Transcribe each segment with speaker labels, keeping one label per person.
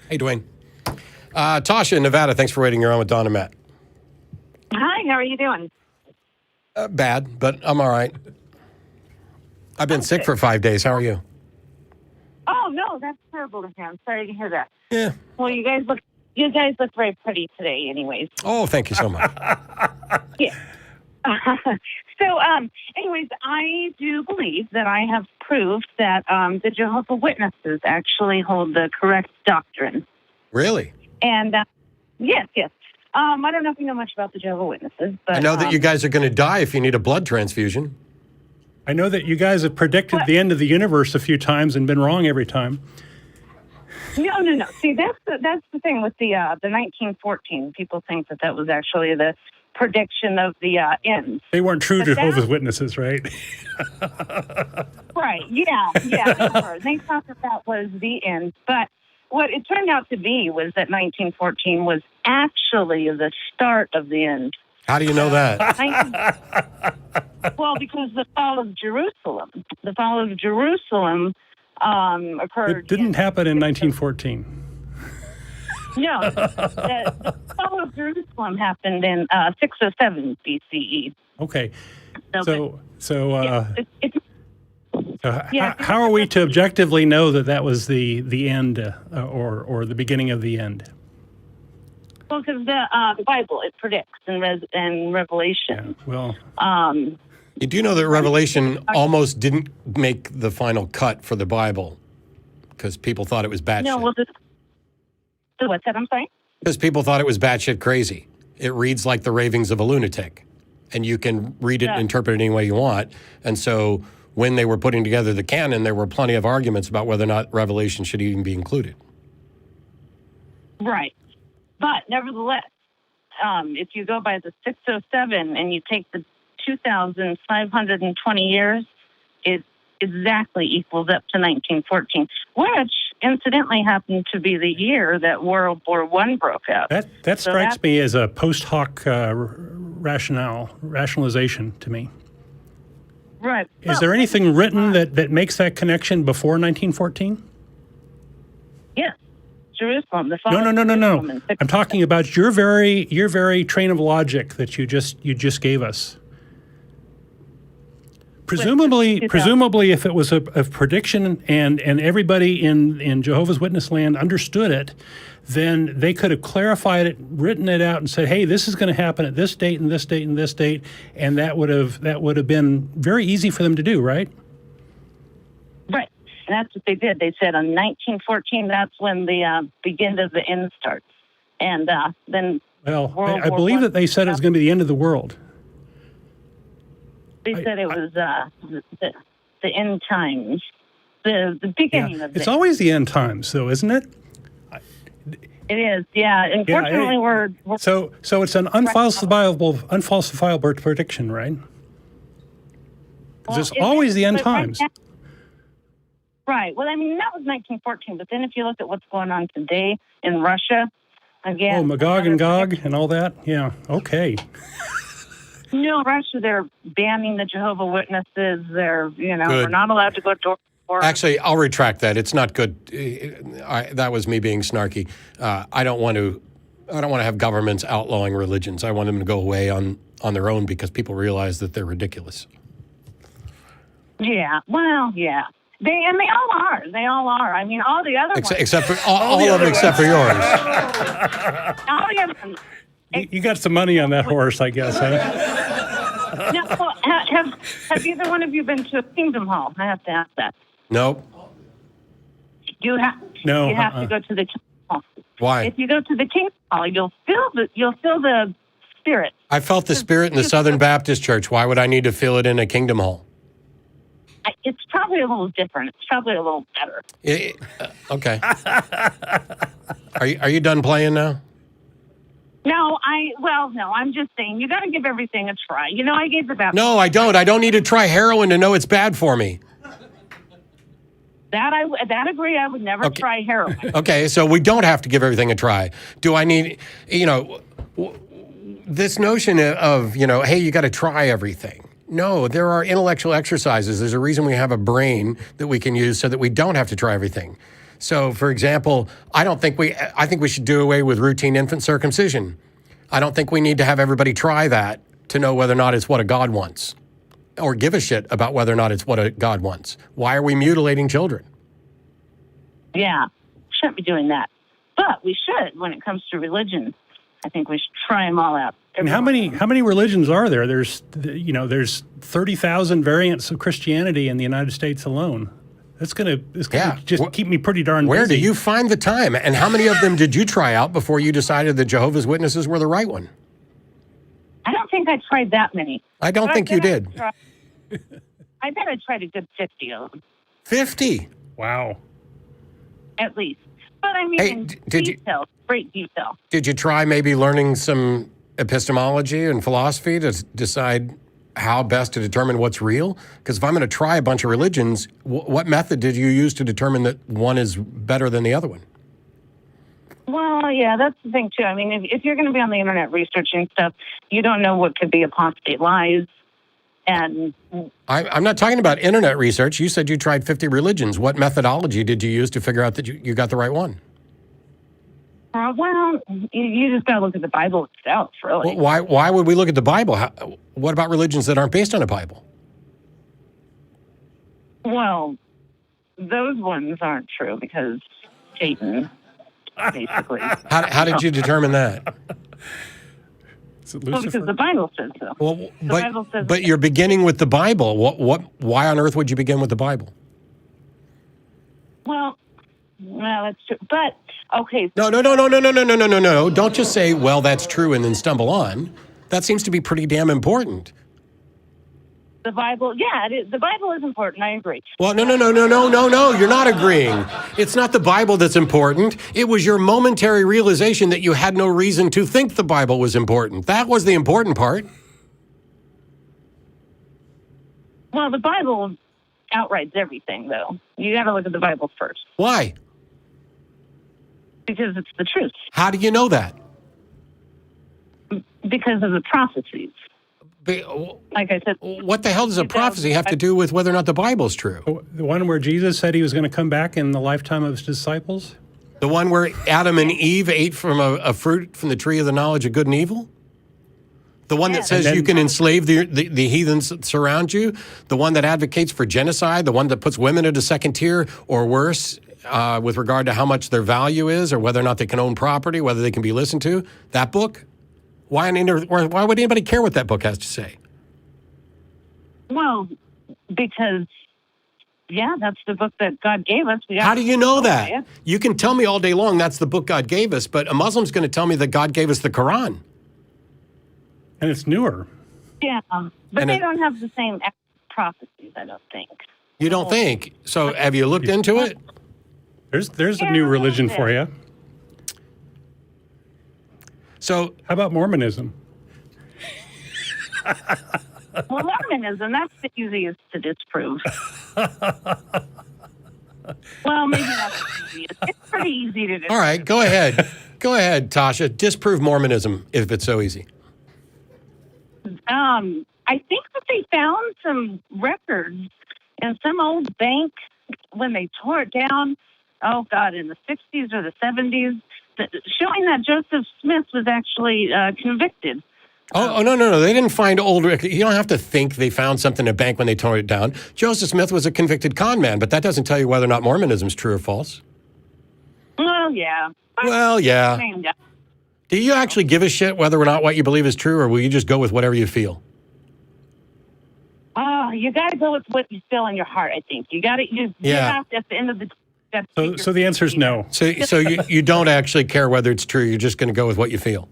Speaker 1: Hey, Dwayne. Tasha in Nevada, thanks for waiting. You're on with Don and Matt.
Speaker 2: Hi, how are you doing?
Speaker 1: Bad, but I'm all right. I've been sick for 5 days. How are you?
Speaker 2: Oh no, that's terrible to hear. I'm sorry to hear that.
Speaker 1: Yeah.
Speaker 2: Well, you guys look very pretty today, anyways.
Speaker 1: Oh, thank you so much.
Speaker 2: Yeah. Anyways, I do believe that I have proved that the Jehovah Witnesses actually hold the correct doctrine.
Speaker 1: Really?
Speaker 2: And yes. I don't know if you know much about the Jehovah Witnesses, but
Speaker 1: I know that you guys are going to die if you need a blood transfusion.
Speaker 3: I know that you guys have predicted the end of the universe a few times and been wrong every time.
Speaker 2: No. See, that's the thing with the 1914. People think that was actually the prediction of the end.
Speaker 3: They weren't true Jehovah's Witnesses, right?
Speaker 2: Right. Yeah. They were. They thought that was the end, but what it turned out to be was that 1914 was actually the start of the end.
Speaker 1: How do you know that?
Speaker 2: Well, because the fall of Jerusalem occurred.
Speaker 3: It didn't happen in 1914.
Speaker 2: No, the fall of Jerusalem happened in 607 BCE.
Speaker 3: Okay,
Speaker 2: Yeah,
Speaker 3: how are we to objectively know that was the end or the beginning of the end?
Speaker 2: Well, because the Bible, it predicts in Revelation.
Speaker 3: Yeah, well,
Speaker 1: You do know that Revelation almost didn't make the final cut for the Bible because people thought it was batshit.
Speaker 2: No, well, what's that? I'm sorry?
Speaker 1: Because people thought it was batshit crazy. It reads like the ravings of a lunatic, and you can read it and interpret it any way you want. And so when they were putting together the canon, there were plenty of arguments about whether or not Revelation should even be included.
Speaker 2: Right. But nevertheless, if you go by the 607 and you take the 2,520 years, it exactly equals up to 1914, which incidentally happened to be the year that World War I broke out.
Speaker 3: That strikes me as a post hoc rationalization to me.
Speaker 2: Right.
Speaker 3: Is there anything written that makes that connection before 1914?
Speaker 2: Yes. Jerusalem. The
Speaker 3: No.
Speaker 2: Jerusalem
Speaker 3: I'm talking about your very train of logic that you just gave us. Presumably, if it was a prediction and everybody in Jehovah's Witness land understood it, then they could have clarified it, written it out, and said, "Hey, this is going to happen at this date and this date and this date," and that would have been very easy for them to do, right?
Speaker 2: Right. And that's what they did. They said on 1914, that's when the beginning of the end starts. And then
Speaker 3: I believe that they said it was going to be the end of the world.
Speaker 2: They said it was the end times, the beginning of the
Speaker 3: It's always the end times, though, isn't it?
Speaker 2: It is, yeah. Unfortunately, we're
Speaker 3: so it's an unfalsifiable prediction, right? Because it's always the end times.
Speaker 2: Right. Well, I mean, that was 1914. But then if you look at what's going on today in Russia, again.
Speaker 3: Oh, Magog and Gog and all that? Yeah. Okay.
Speaker 2: No, Russia, they're banning the Jehovah Witnesses. They're,
Speaker 1: Good.
Speaker 2: We're not allowed to go door to door.
Speaker 1: Actually, I'll retract that. It's not good. That was me being snarky. I don't want to have governments outlawing religions. I want them to go away on their own because people realize that they're ridiculous.
Speaker 2: Yeah. Well, yeah. They all are. They all are. I mean, all the other ones.
Speaker 1: Except for all of them except for yours.
Speaker 2: All the other ones.
Speaker 3: You got some money on that horse, I guess, eh?
Speaker 2: Now, well, have either one of you been to a Kingdom Hall? I have to ask that.
Speaker 1: Nope.
Speaker 2: You have to go to the Kingdom Hall.
Speaker 1: Why?
Speaker 2: If you go to the Kingdom Hall, you'll feel the spirit.
Speaker 1: I felt the spirit in the Southern Baptist Church. Why would I need to feel it in a Kingdom Hall?
Speaker 2: It's probably a little different. It's probably a little better.
Speaker 1: Okay. Are you done playing now?
Speaker 2: No, I'm just saying, you got to give everything a try. I gave the Baptist.
Speaker 1: No, I don't. I don't need to try heroin to know it's bad for me.
Speaker 2: That I agree. I would never try heroin.
Speaker 1: Okay, so we don't have to give everything a try. Do I need, this notion of, hey, you got to try everything. No, there are intellectual exercises. There's a reason we have a brain that we can use so that we don't have to try everything. So, for example, I think we should do away with routine infant circumcision. I don't think we need to have everybody try that to know whether or not it's what a God wants, or give a shit about whether or not it's what a God wants. Why are we mutilating children?
Speaker 2: Yeah, shouldn't be doing that. But we should when it comes to religion. I think we should try them all out.
Speaker 3: And how many religions are there? There's 30,000 variants of Christianity in the United States alone. It's gonna just keep me pretty darn busy.
Speaker 1: Where do you find the time? And how many of them did you try out before you decided that Jehovah's Witnesses were the right one?
Speaker 2: I don't think I tried that many.
Speaker 1: I don't think you did.
Speaker 2: I bet I tried a good 50 of them.
Speaker 1: 50?
Speaker 3: Wow.
Speaker 2: At least. But I mean, great detail.
Speaker 1: Did you try maybe learning some epistemology and philosophy to decide how best to determine what's real? Because if I'm going to try a bunch of religions, what method did you use to determine that one is better than the other one?
Speaker 2: Well, yeah, that's the thing, too. I mean, if you're going to be on the internet researching stuff, you don't know what could be apostate lies. And
Speaker 1: I'm not talking about internet research. You said you tried 50 religions. What methodology did you use to figure out that you got the right one?
Speaker 2: Well, you just got to look at the Bible itself, really.
Speaker 1: Well, why would we look at the Bible? What about religions that aren't based on a Bible?
Speaker 2: Well, those ones aren't true because Satan, basically.
Speaker 1: How did you determine that?
Speaker 2: Well, because the Bible says so.
Speaker 1: Well, but you're beginning with the Bible. Why on earth would you begin with the Bible?
Speaker 2: Well, that's true. But okay.
Speaker 1: No. Don't just say, "Well, that's true," and then stumble on. That seems to be pretty damn important.
Speaker 2: The Bible, yeah, it is. The Bible is important. I agree.
Speaker 1: Well, no. You're not agreeing. It's not the Bible that's important. It was your momentary realization that you had no reason to think the Bible was important. That was the important part.
Speaker 2: Well, the Bible outrights everything, though. You got to look at the Bible first.
Speaker 1: Why?
Speaker 2: Because it's the truth.
Speaker 1: How do you know that?
Speaker 2: Because of the prophecies. Like I said,
Speaker 1: what the hell does a prophecy have to do with whether or not the Bible's true?
Speaker 3: The one where Jesus said he was going to come back in the lifetime of his disciples?
Speaker 1: The one where Adam and Eve ate from a fruit from the tree of the knowledge of good and evil? The one that says you can enslave the heathens that surround you? The one that advocates for genocide? The one that puts women into second tier or worse with regard to how much their value is or whether or not they can own property, whether they can be listened to? That book? Why would anybody care what that book has to say?
Speaker 2: Well, because, yeah, that's the book that God gave us.
Speaker 1: How do you know that? You can tell me all day long that's the book God gave us, but a Muslim's going to tell me that God gave us the Quran.
Speaker 3: And it's newer.
Speaker 2: Yeah, but they don't have the same prophecies, I don't think.
Speaker 1: You don't think? So have you looked into it?
Speaker 3: There's a new religion for you.
Speaker 1: So
Speaker 3: how about Mormonism?
Speaker 2: Well, Mormonism, that's the easiest to disprove. Well, maybe not the easiest. It's pretty easy to disprove.
Speaker 1: All right, go ahead. Go ahead, Tasha. Disprove Mormonism if it's so easy.
Speaker 2: I think that they found some records in some old bank when they tore it down, in the 60s or the 70s, showing that Joseph Smith was actually convicted.
Speaker 1: No. They didn't find old records. You don't have to think they found something in a bank when they tore it down. Joseph Smith was a convicted con man, but that doesn't tell you whether or not Mormonism is true or false.
Speaker 2: Well, yeah.
Speaker 1: Do you actually give a shit whether or not what you believe is true, or will you just go with whatever you feel?
Speaker 2: You got to go with what you feel in your heart, I think. You have to, at the end of the day.
Speaker 3: So the answer is no.
Speaker 1: So you don't actually care whether it's true. You're just going to go with what you feel.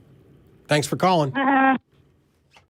Speaker 1: Thanks for calling.